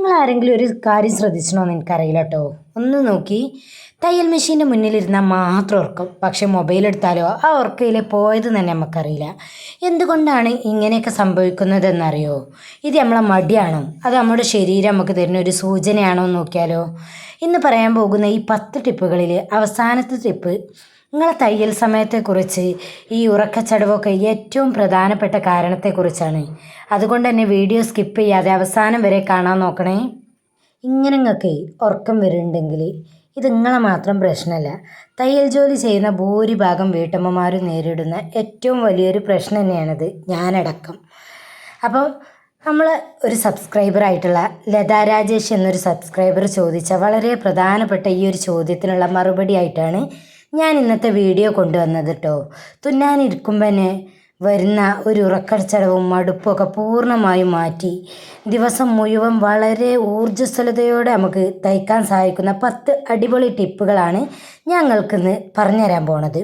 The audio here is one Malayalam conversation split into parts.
നിങ്ങൾ ആരെങ്കിലും ഒരു കാര്യം ശ്രദ്ധിച്ചണോ എന്ന് എനിക്കറിയില്ല കേട്ടോ. ഒന്ന് നോക്കി, തയ്യൽ മെഷീൻ്റെ മുന്നിലിരുന്നാൽ മാത്രം ഉറക്കം, പക്ഷെ മൊബൈൽ എടുത്താലോ ആ ഉറക്കയിൽ പോയത് തന്നെ നമുക്കറിയില്ല. എന്തുകൊണ്ടാണ് ഇങ്ങനെയൊക്കെ സംഭവിക്കുന്നതെന്നറിയോ? ഇത് നമ്മളെ മടിയാണോ, അത് നമ്മുടെ ശരീരം നമുക്ക് തരുന്ന ഒരു സൂചനയാണോ എന്ന് നോക്കിയാലോ. ഇന്ന് പറയാൻ പോകുന്ന ഈ 10 ടിപ്പുകളിൽ അവസാനത്തെ ടിപ്പ് നിങ്ങളെ തയ്യൽ സമയത്തെക്കുറിച്ച്, ഈ ഉറക്കച്ചടവൊക്കെ ഏറ്റവും പ്രധാനപ്പെട്ട കാരണത്തെക്കുറിച്ചാണ്. അതുകൊണ്ട് തന്നെ വീഡിയോ സ്കിപ്പ് ചെയ്യാതെ അവസാനം വരെ കാണാൻ നോക്കണേ. ഇങ്ങനെ നിങ്ങൾക്ക് ഉറക്കം വരുന്നുണ്ടെങ്കിൽ ഇത് നിങ്ങളെ മാത്രം പ്രശ്നമല്ല, തയ്യൽ ജോലി ചെയ്യുന്ന ഭൂരിഭാഗം വീട്ടമ്മമാരും നേരിടുന്ന ഏറ്റവും വലിയൊരു പ്രശ്നം തന്നെയാണിത്, ഞാനടക്കം. അപ്പോൾ നമ്മൾ ഒരു സബ്സ്ക്രൈബറായിട്ടുള്ള ലതാ രാജേഷ് എന്നൊരു സബ്സ്ക്രൈബർ ചോദിച്ച വളരെ പ്രധാനപ്പെട്ട ഈ ഒരു ചോദ്യത്തിനുള്ള മറുപടി ആയിട്ടാണ് ഞാൻ ഇന്നത്തെ വീഡിയോ കൊണ്ടുവന്നത് കേട്ടോ. തുന്നാനിരിക്കുമ്പോൾ തന്നെ വരുന്ന ഒരു ഉറക്കച്ചടവും മടുപ്പൊക്കെ പൂർണ്ണമായും മാറ്റി ദിവസം മുഴുവൻ വളരെ ഊർജ്ജസ്വലതയോടെ നമുക്ക് തയ്ക്കാൻ സഹായിക്കുന്ന 10 അടിപൊളി ടിപ്പുകളാണ് ഞങ്ങൾക്കിന്ന് പറഞ്ഞുതരാൻ പോണത്.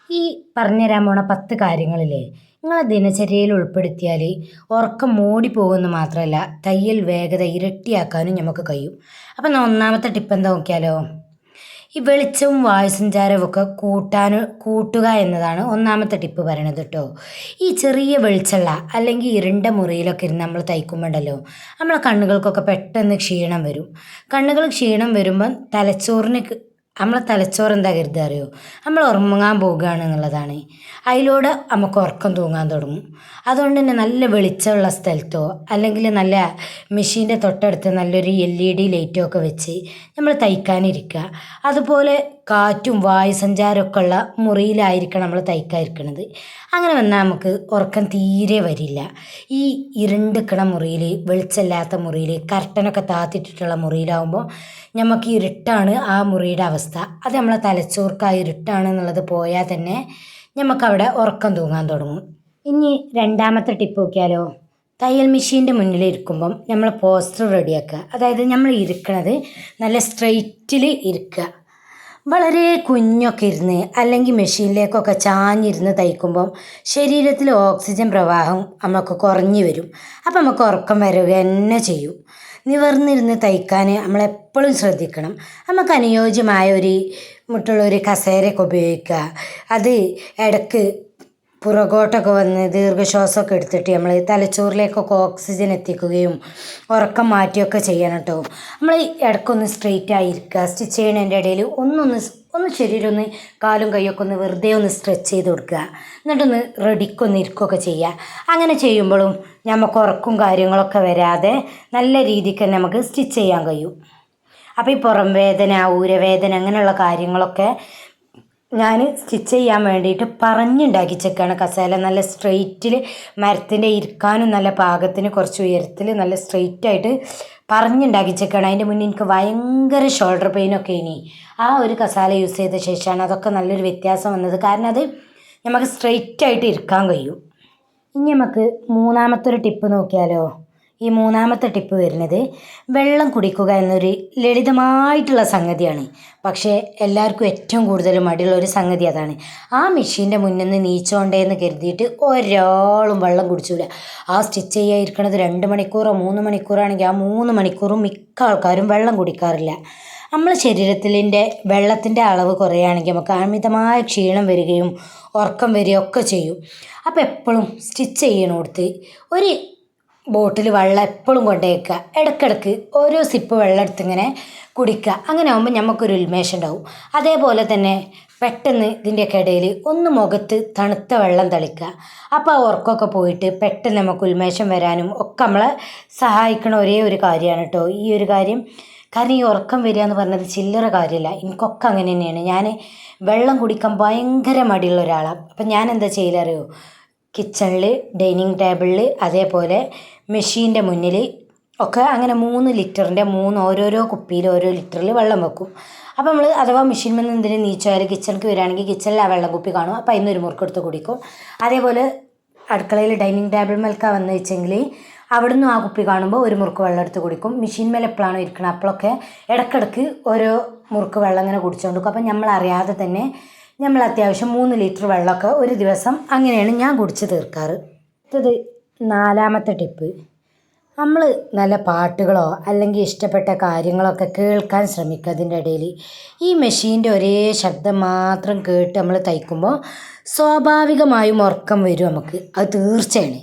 ഈ പറഞ്ഞുതരാൻ പോണ 10 കാര്യങ്ങളില്ലേ, നിങ്ങളെ ദിനചര്യയിൽ ഉൾപ്പെടുത്തിയാൽ ഉറക്കം മൂടിപ്പോകുമെന്ന് മാത്രമല്ല, തയ്യൽ വേഗത ഇരട്ടിയാക്കാനും നമുക്ക് കഴിയും. അപ്പം ഒന്നാമത്തെ ടിപ്പ് എന്താ നോക്കിയാലോ. ഈ വെളിച്ചവും വായുസഞ്ചാരവും ഒക്കെ കൂട്ടുക എന്നതാണ് ഒന്നാമത്തെ ടിപ്പ് പറയണത് കേട്ടോ. ഈ ചെറിയ വെളിച്ചമുള്ള അല്ലെങ്കിൽ ഇരുണ്ട മുറിയിലൊക്കെ ഇരുന്ന് നമ്മൾ തയ്ക്കുമ്പോണ്ടല്ലോ, നമ്മളെ കണ്ണുകൾക്കൊക്കെ പെട്ടെന്ന് ക്ഷീണം വരും. കണ്ണുകൾ ക്ഷീണം വരുമ്പം നമ്മളെ തലച്ചോറ് എന്താ കരുതുക അറിയോ, നമ്മൾ ഉറങ്ങാൻ പോകുകയാണ് എന്നുള്ളതാണ്. അതിലൂടെ നമുക്ക് ഉറക്കം തൂങ്ങാൻ തുടങ്ങും. അതുകൊണ്ട് തന്നെ നല്ല വെളിച്ചമുള്ള സ്ഥലത്തോ അല്ലെങ്കിൽ നല്ല മെഷീൻ്റെ തൊട്ടടുത്ത് നല്ലൊരു LED ലൈറ്റോ ഒക്കെ വെച്ച് നമ്മൾ തയ്ക്കാനിരിക്കുക. അതുപോലെ കാറ്റും വായുസഞ്ചാരമൊക്കെ ഉള്ള മുറിയിലായിരിക്കണം നമ്മൾ തയ്ക്കാതിരിക്കണത്. അങ്ങനെ വന്നാൽ നമുക്ക് ഉറക്കം തീരെ വരില്ല. ഈ ഇരുണ്ടിക്കണ മുറിയിൽ, വെളിച്ചമില്ലാത്ത മുറിയിൽ, കർട്ടനൊക്കെ താത്തിട്ടിട്ടുള്ള മുറിയിലാവുമ്പോൾ നമുക്ക് ഇരുട്ടാണ് ആ മുറിയുടെ അവസ്ഥ. അത് നമ്മളെ തലച്ചോർക്ക് ആ ഇരുട്ടാണ് എന്നുള്ളത് പോയാൽ തന്നെ നമുക്കവിടെ ഉറക്കം തൂങ്ങാൻ തുടങ്ങും. ഇനി രണ്ടാമത്തെ ടിപ്പ് നോക്കിയാലോ. തയ്യൽ മെഷീൻ്റെ മുന്നിൽ ഇരിക്കുമ്പം നമ്മൾ പോസ്റ്റർ റെഡിയാക്കുക. അതായത് നമ്മൾ ഇരിക്കണത് നല്ല സ്ട്രെയിറ്റിൽ ഇരിക്കുക. വളരെ കുഞ്ഞൊക്കെ ഇരുന്ന് അല്ലെങ്കിൽ മെഷീനിലേക്കൊക്കെ ചാഞ്ഞിരുന്ന് തയ്ക്കുമ്പം ശരീരത്തിൽ ഓക്സിജൻ പ്രവാഹം നമുക്ക് കുറഞ്ഞു വരും. അപ്പം നമുക്ക് ഉറക്കം വരിക തന്നെ ചെയ്യും. നിവർന്നിരുന്ന് തയ്ക്കാൻ നമ്മളെപ്പോഴും ശ്രദ്ധിക്കണം. നമുക്ക് അനുയോജ്യമായ മുട്ടുള്ളൊരു കസേരയൊക്കെ ഉപയോഗിക്കുക. അത് ഇടയ്ക്ക് പുറകോട്ടൊക്കെ വന്ന് ദീർഘശ്വാസമൊക്കെ എടുത്തിട്ട് നമ്മൾ തലച്ചോറിലേക്കൊക്കെ ഓക്സിജൻ എത്തിക്കുകയും ഉറക്കം മാറ്റുകയൊക്കെ ചെയ്യണം കേട്ടോ. നമ്മൾ ഇടയ്ക്കൊന്ന് സ്ട്രെയിറ്റ് ആയിരിക്കുക. സ്റ്റിച്ച് ചെയ്യണതിൻ്റെ ഇടയിൽ ഒന്ന് ശരീരം ഒന്ന് കാലും കൈയൊക്കെ ഒന്ന് വെറുതെ ഒന്ന് സ്ട്രെച്ച് ചെയ്ത് കൊടുക്കുക. എന്നിട്ടൊന്ന് റെഡിക്കൊന്ന് ഇരിക്കുകയൊക്കെ ചെയ്യുക. അങ്ങനെ ചെയ്യുമ്പോഴും നമുക്ക് ഉറക്കും കാര്യങ്ങളൊക്കെ വരാതെ നല്ല രീതിക്ക് തന്നെ നമുക്ക് സ്റ്റിച്ച് ചെയ്യാൻ കഴിയും. അപ്പോൾ ഈ പുറം വേദന, ഊരവേദന അങ്ങനെയുള്ള കാര്യങ്ങളൊക്കെ ഞാൻ സ്റ്റിച്ച് ചെയ്യാൻ വേണ്ടിയിട്ട് പറഞ്ഞുണ്ടാക്കി വെച്ചേക്കാണ്. കസേല നല്ല സ്ട്രെയിറ്റിൽ, മരത്തിൻ്റെ ഇരിക്കാനും നല്ല പാകത്തിന് കുറച്ച് ഉയരത്തിൽ നല്ല സ്ട്രെയിറ്റായിട്ട് പറഞ്ഞുണ്ടാക്കി വെച്ചേക്കാണ്. അതിൻ്റെ മുന്നേ എനിക്ക് ഭയങ്കര ഷോൾഡർ പെയിനൊക്കെ ഇനി ആ ഒരു കസാല യൂസ് ചെയ്ത ശേഷമാണ് അതൊക്കെ നല്ലൊരു വ്യത്യാസം വന്നത്. കാരണം അത് നമുക്ക് സ്ട്രെയിറ്റായിട്ട് ഇരിക്കാൻ കഴിയും. ഇനി നമുക്ക് മൂന്നാമത്തെ ഒരു ടിപ്പ് നോക്കിയാലോ. ഈ മൂന്നാമത്തെ ടിപ്പ് വരുന്നത് വെള്ളം കുടിക്കുക എന്നൊരു ലളിതമായിട്ടുള്ള സംഗതിയാണ്. പക്ഷേ എല്ലാവർക്കും ഏറ്റവും കൂടുതൽ മടിയുള്ള ഒരു സംഗതി അതാണ്. ആ മെഷീൻ്റെ മുന്നിൽ നിന്ന് നീച്ചോണ്ടേന്ന് കരുതിയിട്ട് ഒരാളും വെള്ളം കുടിച്ചില്ല. ആ സ്റ്റിച്ച് ചെയ്യാതിരിക്കണത് 2 മണിക്കൂറോ 3 മണിക്കൂറാണെങ്കിൽ ആ 3 മണിക്കൂറും മിക്ക ആൾക്കാരും വെള്ളം കുടിക്കാറില്ല. നമ്മളെ ശരീരത്തിൻ്റെ വെള്ളത്തിൻ്റെ അളവ് കുറയുകയാണെങ്കിൽ നമുക്ക് അമിതമായ ക്ഷീണം വരികയും ഉറക്കം വരികയൊക്കെ ചെയ്യും. അപ്പോൾ എപ്പോഴും സ്റ്റിച്ച് ചെയ്യണോടത്ത് ഒരു ബോട്ടിൽ വെള്ളം എപ്പോഴും കൊണ്ടുവയ്ക്കുക. ഇടയ്ക്കിടയ്ക്ക് ഓരോ സിപ്പ് വെള്ളം എടുത്ത് ഇങ്ങനെ കുടിക്കുക. അങ്ങനെ ആകുമ്പോൾ നമുക്കൊരു ഉന്മേഷം ഉണ്ടാവും. അതേപോലെ തന്നെ പെട്ടെന്ന് ഇതിൻ്റെയൊക്കെ ഇടയിൽ ഒന്ന് മുഖത്ത് തണുത്ത വെള്ളം തളിക്കുക. അപ്പോൾ ആ ഉറക്കമൊക്കെ പോയിട്ട് പെട്ടെന്ന് നമുക്ക് ഉന്മേഷം വരാനും ഒക്കെ നമ്മളെ സഹായിക്കണ ഒരേ ഒരു കാര്യമാണ് കേട്ടോ ഈ ഒരു കാര്യം. കാരണം ഈ ഉറക്കം വരിക എന്ന് പറഞ്ഞത് ചില്ലറ കാര്യമല്ല. എനിക്കൊക്കെ അങ്ങനെ തന്നെയാണ്. ഞാൻ വെള്ളം കുടിക്കാൻ ഭയങ്കര മടിയുള്ള ഒരാളാണ്. അപ്പം ഞാൻ എന്താ ചെയ്യലറിയോ, കിച്ചണിൽ, ഡൈനിങ് ടേബിളിൽ, അതേപോലെ മെഷീൻ്റെ മുന്നിൽ ഒക്കെ അങ്ങനെ 3 ലിറ്ററിൻ്റെ ഓരോരോ കുപ്പിയിൽ ഓരോ ലിറ്ററിൽ വെള്ളം വെക്കും. അപ്പോൾ നമ്മൾ അഥവാ മെഷീൻ നിന്ന് എന്തിനും നീച്ചാൽ കിച്ചണിക്ക് വരികയാണെങ്കിൽ കിച്ചണിൽ ആ വെള്ളം കുപ്പി കാണും. അപ്പോൾ അതിന് ഒരു മുറുക്കെടുത്ത് കുടിക്കും. അതേപോലെ അടുക്കളയിൽ ഡൈനിങ് ടേബിൾ മേൽക്കാണ് വന്ന് വെച്ചെങ്കിൽ അവിടുന്ന് ആ കുപ്പി കാണുമ്പോൾ ഒരു മുറുക്ക് വെള്ളം എടുത്ത് കുടിക്കും. മെഷീൻ മേലെ എപ്പോഴാണോ ഇരിക്കണം അപ്പോഴൊക്കെ ഇടയ്ക്കിടയ്ക്ക് ഓരോ മുറുക്ക് വെള്ളം ഇങ്ങനെ കുടിച്ചുകൊണ്ട് കൊടുക്കും. അപ്പം നമ്മളറിയാതെ തന്നെ നമ്മൾ അത്യാവശ്യം 3 ലിറ്റർ വെള്ളമൊക്കെ ഒരു ദിവസം അങ്ങനെയാണ് ഞാൻ കുടിച്ച് തീർക്കാറ്. അടുത്തത് 4ാമത്തെ ടിപ്പ്. നമ്മൾ നല്ല പാട്ടുകളോ അല്ലെങ്കിൽ ഇഷ്ടപ്പെട്ട കാര്യങ്ങളൊക്കെ കേൾക്കാൻ ശ്രമിക്കുക. അതിൻ്റെ ഇടയിൽ ഈ മെഷീൻ്റെ ഒരേ ശബ്ദം മാത്രം കേട്ട് നമ്മൾ തയ്ക്കുമ്പോൾ സ്വാഭാവികമായും ഉറക്കം വരും നമുക്ക്, അത് തീർച്ചയാണ്.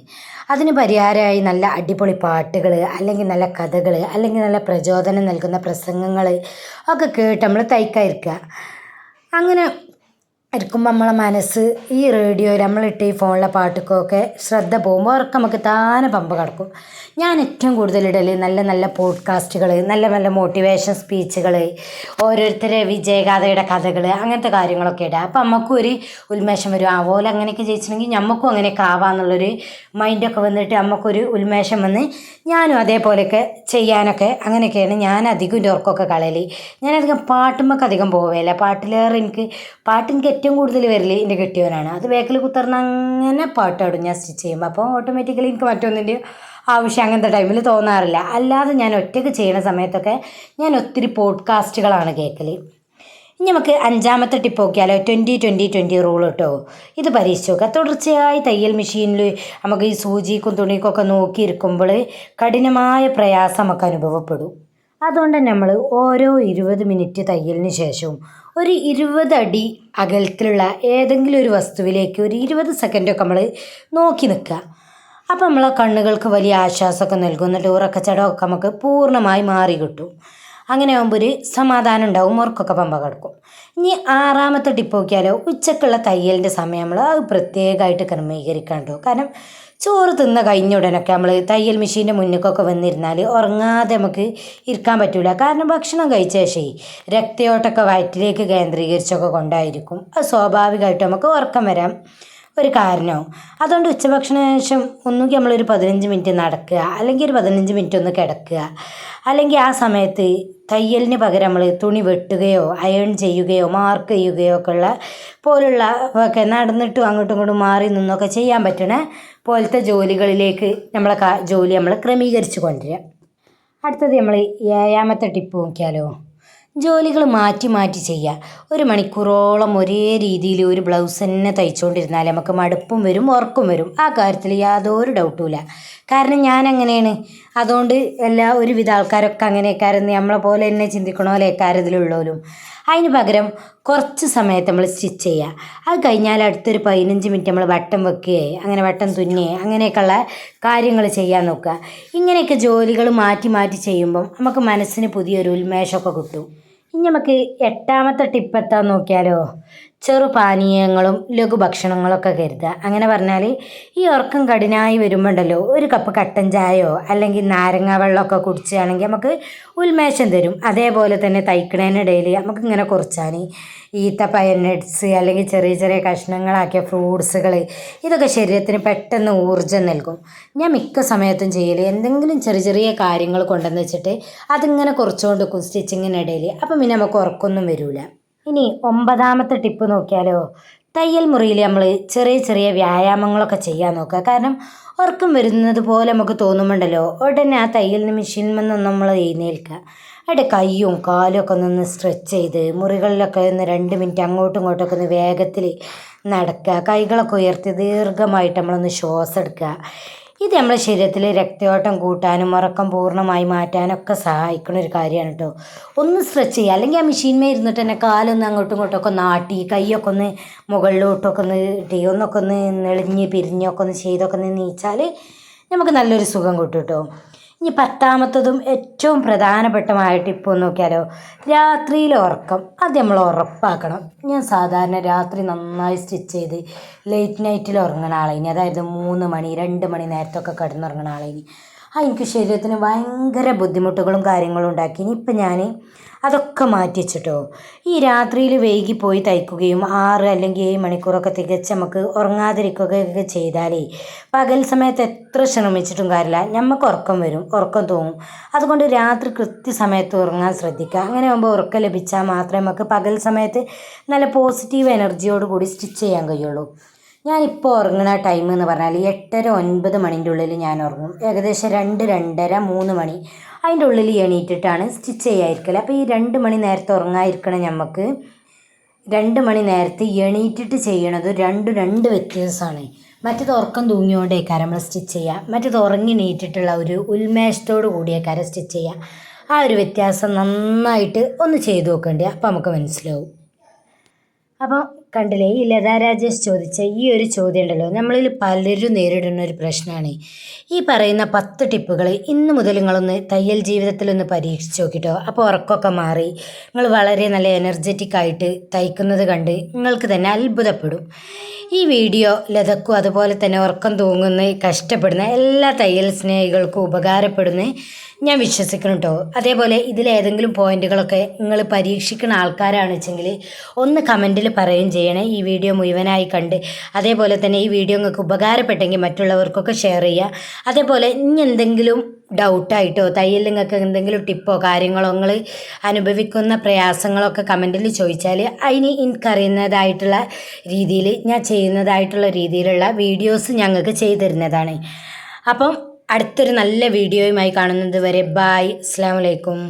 അതിന് പരിഹാരമായി നല്ല അടിപൊളി പാട്ടുകൾ അല്ലെങ്കിൽ നല്ല കഥകൾ അല്ലെങ്കിൽ നല്ല പ്രചോദനം നൽകുന്ന പ്രസംഗങ്ങൾ ഒക്കെ കേട്ട് നമ്മൾ തയ്ക്കാതിരിക്കുക. അങ്ങനെ ഇരിക്കുമ്പോൾ നമ്മളെ മനസ്സ് ഈ റേഡിയോയിൽ നമ്മളിട്ട് ഈ ഫോണിലെ പാട്ടുക്കൊക്കെ ശ്രദ്ധ പോകുമ്പോൾ ഉറക്കം നമുക്ക് താനെ പമ്പ കിടക്കും. ഞാൻ ഏറ്റവും കൂടുതൽ ഇടൽ നല്ല നല്ല പോഡ്കാസ്റ്റുകൾ, നല്ല നല്ല മോട്ടിവേഷൻ സ്പീച്ചുകൾ, ഓരോരുത്തരെ വിജയഗാഥയുടെ കഥകൾ, അങ്ങനത്തെ കാര്യങ്ങളൊക്കെ ഇടുക. അപ്പം നമുക്കും ഒരു ഉന്മേഷം വരും. അതുപോലെ അങ്ങനെയൊക്കെ ജയിച്ചിട്ടുണ്ടെങ്കിൽ നമുക്കും അങ്ങനെയൊക്കെ ആവാമെന്നുള്ളൊരു മൈൻഡൊക്കെ വന്നിട്ട് നമുക്കൊരു ഉന്മേഷം വന്ന് ഞാനും അതേപോലെയൊക്കെ ചെയ്യാനൊക്കെ അങ്ങനെയൊക്കെയാണ് ഞാൻ അധികം എൻ്റെ ഉറക്കമൊക്കെ കളയൽ. ഞാനധികം പാട്ടുമ്മക്ക് അധികം പോവുകയില്ല. പാട്ടിലേറെ പാട്ട് എനിക്ക് ഏറ്റവും കൂടുതൽ വരൽ എൻ്റെ കെട്ടിയവനാണ്. അത് ബാക്കിൽ കുത്തിർന്ന് അങ്ങനെ പാട്ടാടും ഞാൻ സ്റ്റിച്ച് ചെയ്യുമ്പോൾ. അപ്പോൾ ഓട്ടോമാറ്റിക്കലി എനിക്ക് മറ്റൊന്നിൻ്റെ ആവശ്യം അങ്ങനത്തെ ടൈമിൽ തോന്നാറില്ല. അല്ലാതെ ഞാൻ ഒറ്റയ്ക്ക് ചെയ്യുന്ന സമയത്തൊക്കെ ഞാൻ ഒത്തിരി പോഡ്കാസ്റ്റുകളാണ് കേൾക്കൽ. ഇനി നമുക്ക് 5ാമത്തെ ടിപ്പ് നോക്കിയാലോ, 20-20-20 റൂൾ കേട്ടോ. ഇത് പരീക്ഷിച്ച് നോക്കുക. തുടർച്ചയായി തയ്യൽ മെഷീനിൽ നമുക്ക് ഈ സൂചിക്കും തുണിക്കൊക്കെ നോക്കിയിരിക്കുമ്പോൾ കഠിനമായ പ്രയാസം നമുക്ക് അനുഭവപ്പെടും. അതുകൊണ്ട് തന്നെ നമ്മൾ ഓരോ 20 മിനിറ്റ് തയ്യലിന് ശേഷവും ഒരു 20 അടി അകലത്തിലുള്ള ഏതെങ്കിലും ഒരു വസ്തുവിലേക്ക് ഒരു 20 സെക്കൻഡൊക്കെ നമ്മൾ നോക്കി നിൽക്കുക. അപ്പോൾ നമ്മളെ കണ്ണുകൾക്ക് വലിയ ആശ്വാസമൊക്കെ നൽകും. എന്നിട്ട് ഉറക്കച്ചടമൊക്കെ നമുക്ക് പൂർണ്ണമായി മാറി കിട്ടും. അങ്ങനെ ആകുമ്പോൾ ഒരു സമാധാനം ഉണ്ടാവും, ഉറക്കമൊക്കെ പമ്പ കിടക്കും. ഇനി 6ാമത്തെ ടിപ്പ് നോക്കിയാലോ, ഉച്ചക്കുള്ള തയ്യലിൻ്റെ സമയം നമ്മൾ അത് പ്രത്യേകമായിട്ട് ക്രമീകരിക്കണം കേട്ടോ. കാരണം ചോറ് തിന്ന കഴിഞ്ഞ ഉടനൊക്കെ നമ്മൾ തയ്യൽ മെഷീൻ്റെ മുന്നിലേക്കൊക്കെ വന്നിരുന്നാൽ ഉറങ്ങാതെ നമുക്ക് ഇരിക്കാൻ പറ്റില്ല. കാരണം ഭക്ഷണം കഴിച്ച ശേഷം രക്തയോട്ടമൊക്കെ വയറ്റിലേക്ക് കേന്ദ്രീകരിച്ചൊക്കെ കൊണ്ടായിരിക്കും. അത് സ്വാഭാവികമായിട്ട് നമുക്ക് ഉറക്കം വരാൻ ഒരു കാരണമാവും. അതുകൊണ്ട് ഉച്ചഭക്ഷണ ശേഷം ഒന്നുകിൽ നമ്മളൊരു 15 മിനിറ്റ് നടക്കുക, അല്ലെങ്കിൽ ഒരു 15 മിനിറ്റ് ഒന്ന് കിടക്കുക, അല്ലെങ്കിൽ ആ സമയത്ത് തയ്യലിന് പകരം നമ്മൾ തുണി വെട്ടുകയോ അയൺ ചെയ്യുകയോ മാർക്ക് ചെയ്യുകയോ ഒക്കെ ഉള്ള പോലുള്ള ഒക്കെ നടന്നിട്ടും അങ്ങോട്ടും ഇങ്ങോട്ടും മാറി നിന്നൊക്കെ ചെയ്യാൻ പറ്റണ പോലത്തെ ജോലികളിലേക്ക് നമ്മളെ ജോലി നമ്മൾ ക്രമീകരിച്ച് കൊണ്ടുവരിക. അടുത്തത് നമ്മൾ 7ാമത്തെ ടിപ്പ് നോക്കിയാലോ, ജോലികൾ മാറ്റി മാറ്റി ചെയ്യുക. 1 മണിക്കൂറോളം ഒരേ രീതിയിൽ ഒരു ബ്ലൗസ് തന്നെ തയ്ച്ചുകൊണ്ടിരുന്നാൽ നമുക്ക് മടുപ്പും വരും, ഉറക്കും വരും. ആ കാര്യത്തിൽ യാതൊരു ഡൗട്ടുമില്ല. കാരണം ഞാൻ അങ്ങനെയാണ്. അതുകൊണ്ട് ഒരുവിധ ആൾക്കാരൊക്കെ അങ്ങനെയൊക്കെയായിരുന്നു. നമ്മളെ പോലെ തന്നെ ചിന്തിക്കണ പോലെ ഇതിലുള്ളവരും. അതിന് പകരം കുറച്ച് സമയത്ത് നമ്മൾ സ്റ്റിച്ച് ചെയ്യുക. അത് കഴിഞ്ഞാൽ അടുത്തൊരു 15 മിനിറ്റ് നമ്മൾ വട്ടം വെക്കുകയെ അങ്ങനെ വട്ടം തുന്നുകയെ അങ്ങനെയൊക്കെയുള്ള കാര്യങ്ങൾ ചെയ്യാൻ നോക്കുക. ഇങ്ങനെയൊക്കെ ജോലികൾ മാറ്റി മാറ്റി ചെയ്യുമ്പം നമുക്ക് മനസ്സിന് പുതിയൊരു ഉന്മേഷമൊക്കെ കിട്ടും. ഇനി നമുക്ക് 8ാമത്തെ ടിപ്പ് എത്താൻ നോക്കിയാലോ, ചെറുപാനീയങ്ങളും ലഘുഭക്ഷണങ്ങളൊക്കെ കരുതുക. അങ്ങനെ പറഞ്ഞാൽ ഈ ഉറക്കം കഠിനമായി വരുമ്പോണ്ടല്ലോ ഒരു കപ്പ് കട്ടൻ ചായയോ അല്ലെങ്കിൽ നാരങ്ങ വെള്ളമൊക്കെ കുടിക്കുകയാണെങ്കിൽ നമുക്ക് ഉന്മേഷം തരും. അതേപോലെ തന്നെ തയ്ക്കണേനിടയിൽ നമുക്ക് ഇങ്ങനെ കുറച്ചാൽ ഈത്തപ്പഴം നട്ട്സ് അല്ലെങ്കിൽ ചെറിയ ചെറിയ കഷ്ണങ്ങളാക്കിയ ഫ്രൂട്ട്സുകൾ ഇതൊക്കെ ശരീരത്തിന് പെട്ടെന്ന് ഊർജ്ജം നൽകും. ഞാൻ മിക്ക സമയത്തും ചെയ്യൽ എന്തെങ്കിലും ചെറിയ ചെറിയ കാര്യങ്ങൾ കൊണ്ടുവന്ന് വെച്ചിട്ട് അതിങ്ങനെ കുറച്ചുകൊണ്ട് വെക്കും സ്റ്റിച്ചിങ്ങിനിടയിൽ. അപ്പം പിന്നെ നമുക്ക് ഉറക്കമൊന്നും വരില്ല. ഇനി 9ാമത്തെ ടിപ്പ് നോക്കിയാലോ, തയ്യൽ മുറിയിൽ നമ്മൾ ചെറിയ ചെറിയ വ്യായാമങ്ങളൊക്കെ ചെയ്യാൻ നോക്കുക. കാരണം ഉറക്കം വരുന്നത് പോലെ നമുക്ക് തോന്നുമ്പോണ്ടല്ലോ ഉടനെ ആ തയ്യൽ മെഷീനിൽ നിന്ന് നമ്മൾ എഴുന്നേൽക്കുക. അവിടെ കൈയും കാലും ഒക്കെ ഒന്ന് സ്ട്രെച്ച് ചെയ്ത് മുറികളിലൊക്കെ ഒന്ന് 2 മിനിറ്റ് അങ്ങോട്ടും ഇങ്ങോട്ടൊക്കെ ഒന്ന് വേഗത്തിൽ നടക്കുക. കൈകളൊക്കെ ഉയർത്തി ദീർഘമായിട്ട് നമ്മളൊന്ന് ശ്വാസം എടുക്കുക. ഇത് നമ്മുടെ ശരീരത്തിൽ രക്തയോട്ടം കൂട്ടാനും ഉറക്കം പൂർണ്ണമായി മാറ്റാനൊക്കെ സഹായിക്കുന്ന ഒരു കാര്യമാണ് കേട്ടോ. ഒന്ന് സ്ട്രെച്ച് ചെയ്യുക. അല്ലെങ്കിൽ ആ മെഷീൻമേ ഇരുന്നിട്ട് തന്നെ കാലൊന്ന് അങ്ങോട്ടും ഇങ്ങോട്ടൊക്കെ ഒന്ന് ആട്ടി കൈയൊക്കെ ഒന്ന് മുകളിലോട്ടൊക്കെ ഒന്ന് ഇട്ടി ഒന്നൊക്കെ ഒന്ന് നെളിഞ്ഞ് പിരിഞ്ഞൊക്കെ ഒന്ന് ചെയ്തൊക്കെ ഒന്ന് നീച്ചാൽ നമുക്ക് നല്ലൊരു സുഖം കിട്ടും കേട്ടോ. ഇനി 10ാമത്തതും ഏറ്റവും പ്രധാനപ്പെട്ടമായ ടിപ്പ് നോക്കിയാലോ, രാത്രിയിലെ ഉറക്കം അത് നമ്മൾ ഉറപ്പാക്കണം. ഞാൻ സാധാരണ രാത്രി നന്നായി സ്റ്റിച്ച് ചെയ്ത് ലേറ്റ് നൈറ്റിൽ ഉറങ്ങുന്ന ആളേനി. അതായത് 3 മണി 2 മണി നേരത്തൊക്കെ കിടന്നുറങ്ങുന്ന ആളേനി. എനിക്ക് ശരീരത്തിന് ഭയങ്കര ബുദ്ധിമുട്ടുകളും കാര്യങ്ങളും ഉണ്ടാക്കി. ഇനിയിപ്പം ഞാൻ അതൊക്കെ മാറ്റി വെച്ചിട്ടോ ഈ രാത്രിയിൽ വൈകിപ്പോയി തയ്ക്കുകയും 6 അല്ലെങ്കിൽ 7 മണിക്കൂറൊക്കെ തികച്ച് നമുക്ക് ഉറങ്ങാതിരിക്കുകയൊക്കെ ചെയ്താലേ പകൽ സമയത്ത് എത്ര ശ്രമിച്ചിട്ടും കാര്യമില്ല, നമുക്ക് ഉറക്കം വരും, ഉറക്കം തോന്നും. അതുകൊണ്ട് രാത്രി കൃത്യസമയത്ത് ഉറങ്ങാൻ ശ്രദ്ധിക്കുക. അങ്ങനെ ആകുമ്പോൾ ഉറക്കം ലഭിച്ചാൽ മാത്രമേ നമുക്ക് പകൽ സമയത്ത് നല്ല പോസിറ്റീവ് എനർജിയോട് കൂടി സ്റ്റിച്ച് ചെയ്യാൻ കഴിയുള്ളൂ. ഞാനിപ്പോൾ ഉറങ്ങുന്ന ടൈം എന്ന് പറഞ്ഞാൽ 8-9 മണിൻ്റെ ഉള്ളിൽ ഞാൻ ഉറങ്ങും. ഏകദേശം 2-2:30-3 മണി അതിൻ്റെ ഉള്ളിൽ എണീറ്റിട്ടാണ് സ്റ്റിച്ച് ചെയ്യാതിരിക്കൽ. അപ്പോൾ ഈ 2 മണി നേരത്തെ ഉറങ്ങാതിരിക്കണം. നമുക്ക് 2 മണി നേരത്തെ എണീറ്റിട്ട് ചെയ്യണത് 2 വ്യത്യാസമാണ്. മറ്റേത് ഉറക്കം തൂങ്ങിയോണ്ടേക്കാരം നമ്മൾ സ്റ്റിച്ച് ചെയ്യുക, മറ്റേത് ഉറങ്ങി നീറ്റിട്ടുള്ള ഒരു ഉന്മേഷത്തോട് കൂടിയേക്കാരം സ്റ്റിച്ച് ചെയ്യുക. ആ ഒരു വ്യത്യാസം നന്നായിട്ട് ഒന്ന് ചെയ്ത് നോക്കേണ്ടി, അപ്പം നമുക്ക് മനസ്സിലാവും. അപ്പോൾ കണ്ടില്ലേ, ഈ ലതാ രാജേഷ് ചോദിച്ച ഈ ഒരു ചോദ്യം ഉണ്ടല്ലോ, നമ്മളിൽ പലരും നേരിടുന്ന ഒരു പ്രശ്നമാണ്. ഈ പറയുന്ന 10 ടിപ്പുകൾ ഇന്ന് മുതൽ നിങ്ങളൊന്ന് തയ്യൽ ജീവിതത്തിലൊന്ന് പരീക്ഷിച്ച് നോക്കിട്ടോ. അപ്പോൾ ഉറക്കമൊക്കെ മാറി നിങ്ങൾ വളരെ നല്ല എനർജറ്റിക് ആയിട്ട് തയ്ക്കുന്നത് കണ്ട് നിങ്ങൾക്ക് തന്നെ അത്ഭുതപ്പെടും. ഈ വീഡിയോ ലതക്കും അതുപോലെ തന്നെ ഉറക്കം തൂങ്ങുന്ന കഷ്ടപ്പെടുന്ന എല്ലാ തയ്യൽ സ്നേഹികൾക്കും ഉപകാരപ്പെടുന്ന ഞാൻ വിശ്വസിക്കണം കേട്ടോ. അതേപോലെ ഇതിലേതെങ്കിലും പോയിന്റുകളൊക്കെ നിങ്ങൾ പരീക്ഷിക്കുന്ന ആൾക്കാരാണെന്ന് വെച്ചെങ്കിൽ ഒന്ന് കമൻറ്റിൽ പറയുകയും ചെയ്യണേ, ഈ വീഡിയോ മുഴുവനായി കണ്ട്. അതേപോലെ തന്നെ ഈ വീഡിയോ നിങ്ങൾക്ക് ഉപകാരപ്പെട്ടെങ്കിൽ മറ്റുള്ളവർക്കൊക്കെ ഷെയർ ചെയ്യുക. അതേപോലെ ഇനി എന്തെങ്കിലും ഡൗട്ടായിട്ടോ തയ്യൽ നിങ്ങൾക്ക് എന്തെങ്കിലും ടിപ്പോ കാര്യങ്ങളോ നിങ്ങൾ അനുഭവിക്കുന്ന പ്രയാസങ്ങളൊക്കെ കമൻറ്റിൽ ചോദിച്ചാൽ അതിന് എനിക്കറിയുന്നതായിട്ടുള്ള രീതിയിൽ ഞാൻ ചെയ്യുന്നതായിട്ടുള്ള രീതിയിലുള്ള വീഡിയോസ് ഞങ്ങൾക്ക് ചെയ്തു തരുന്നതാണ്. അപ്പം അടുത്തൊരു നല്ല വീഡിയോയുമായി കാണുന്നത് വരെ ബായ്, അസ്സലാമു അലൈക്കും.